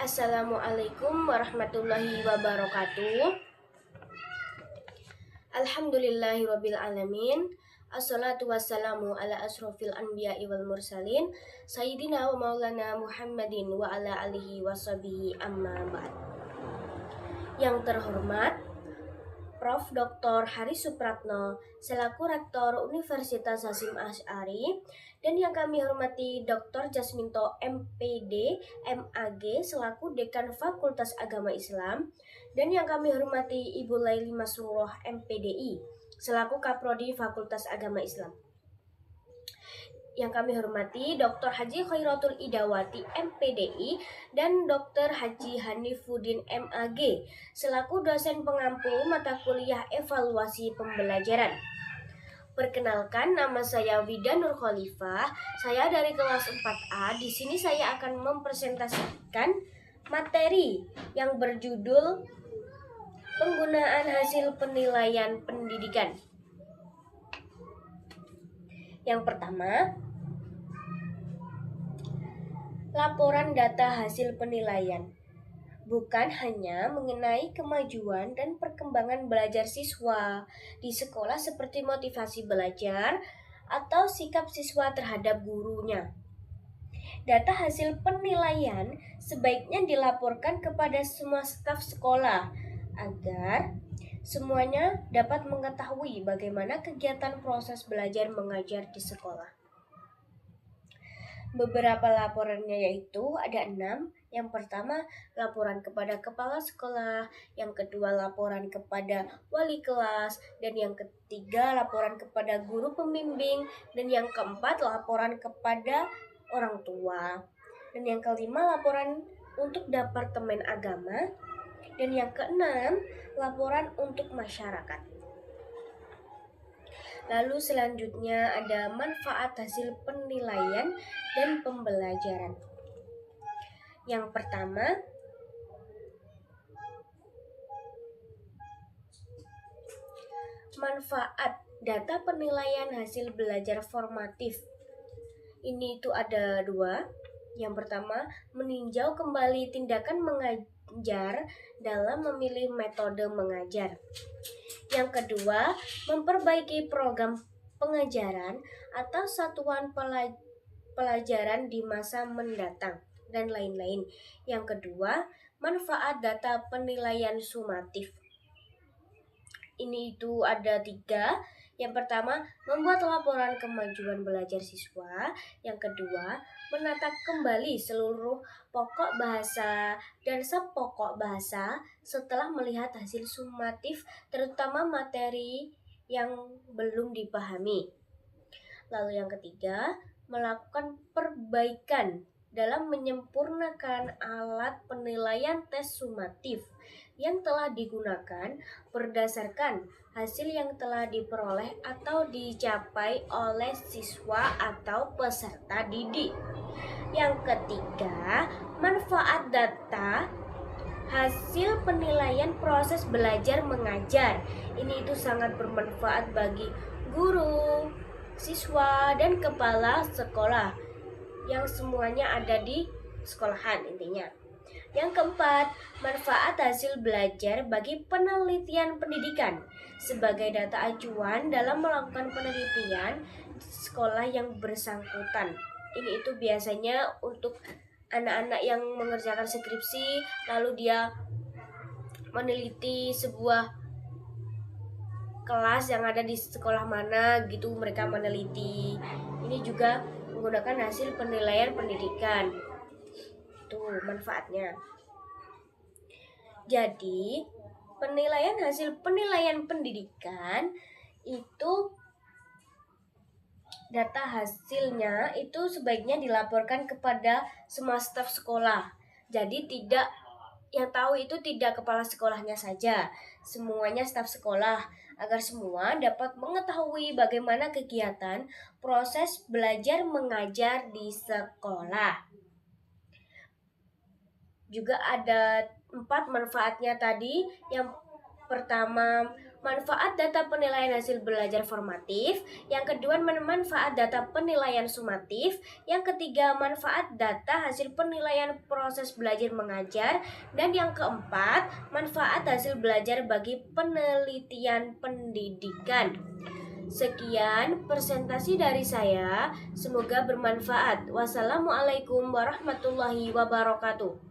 Assalamualaikum warahmatullahi wabarakatuh. Alhamdulillahirabbil alamin. Assalatu wassalamu ala asrofil anbiya'i wal mursalin Sayyidina wa maulana Muhammadin wa ala alihi washabihi amma ba'd. Yang terhormat Prof. Dr. Haris Supratno selaku Rektor Universitas Hasyim Asy'ari, dan yang kami hormati Dr. Jasminto MPD MAG selaku Dekan Fakultas Agama Islam, dan yang kami hormati Ibu Laili Masruroh MPDI selaku Kaprodi Fakultas Agama Islam. Yang kami hormati Dr. Haji Khairatul Idawati MPDI dan Dr. Haji Hanifuddin MAG selaku dosen pengampu mata kuliah evaluasi pembelajaran. Perkenalkan, nama saya Wida Nur Khalifah. Saya dari kelas 4A. Di sini saya akan mempresentasikan materi yang berjudul penggunaan hasil penilaian pendidikan. Yang pertama, laporan data hasil penilaian bukan hanya mengenai kemajuan dan perkembangan belajar siswa di sekolah seperti motivasi belajar atau sikap siswa terhadap gurunya. Data hasil penilaian sebaiknya dilaporkan kepada semua staf sekolah agar semuanya dapat mengetahui bagaimana kegiatan proses belajar mengajar di sekolah. Beberapa laporannya yaitu ada 6. Yang pertama, laporan kepada kepala sekolah. Yang kedua, laporan kepada wali kelas. Dan yang ketiga, laporan kepada guru pembimbing. Dan yang keempat, laporan kepada orang tua. Dan yang kelima, laporan untuk Departemen Agama. Dan yang keenam, laporan untuk masyarakat. Lalu selanjutnya ada manfaat hasil penilaian dan pembelajaran. Yang pertama, manfaat data penilaian hasil belajar formatif. Ini itu ada 2. Yang pertama, meninjau kembali tindakan mengajar dalam memilih metode mengajar. Yang kedua, memperbaiki program pengajaran atau satuan pelajaran di masa mendatang, dan lain-lain. Yang kedua, manfaat data penilaian sumatif. Ini itu ada 3. Yang pertama, membuat laporan kemajuan belajar siswa. Yang kedua, menata kembali seluruh pokok bahasa dan subpokok bahasa setelah melihat hasil sumatif, terutama materi yang belum dipahami. Lalu yang ketiga, melakukan perbaikan dalam menyempurnakan alat penilaian tes sumatif yang telah digunakan berdasarkan hasil yang telah diperoleh atau dicapai oleh siswa atau peserta didik. Yang ketiga, manfaat data hasil penilaian proses belajar mengajar. Ini itu sangat bermanfaat bagi guru, siswa, dan kepala sekolah yang semuanya ada di sekolahan intinya. Yang keempat, manfaat hasil belajar bagi penelitian pendidikan sebagai data acuan dalam melakukan penelitian di sekolah yang bersangkutan. Ini itu biasanya untuk anak-anak yang mengerjakan skripsi, lalu dia meneliti sebuah kelas yang ada di sekolah mana gitu, mereka meneliti. Ini juga menggunakan hasil penilaian pendidikan. Itu manfaatnya. Jadi, penilaian hasil penilaian pendidikan itu data hasilnya itu sebaiknya dilaporkan kepada semua staf sekolah. Jadi yang tahu itu tidak kepala sekolahnya saja, semuanya staf sekolah, agar semua dapat mengetahui bagaimana kegiatan proses belajar mengajar di sekolah. Juga ada 4 manfaatnya tadi. Yang pertama, manfaat data penilaian hasil belajar formatif, yang kedua manfaat data penilaian sumatif, yang ketiga manfaat data hasil penilaian proses belajar mengajar, dan yang keempat manfaat hasil belajar bagi penelitian pendidikan. Sekian presentasi dari saya, semoga bermanfaat. Wassalamualaikum warahmatullahi wabarakatuh.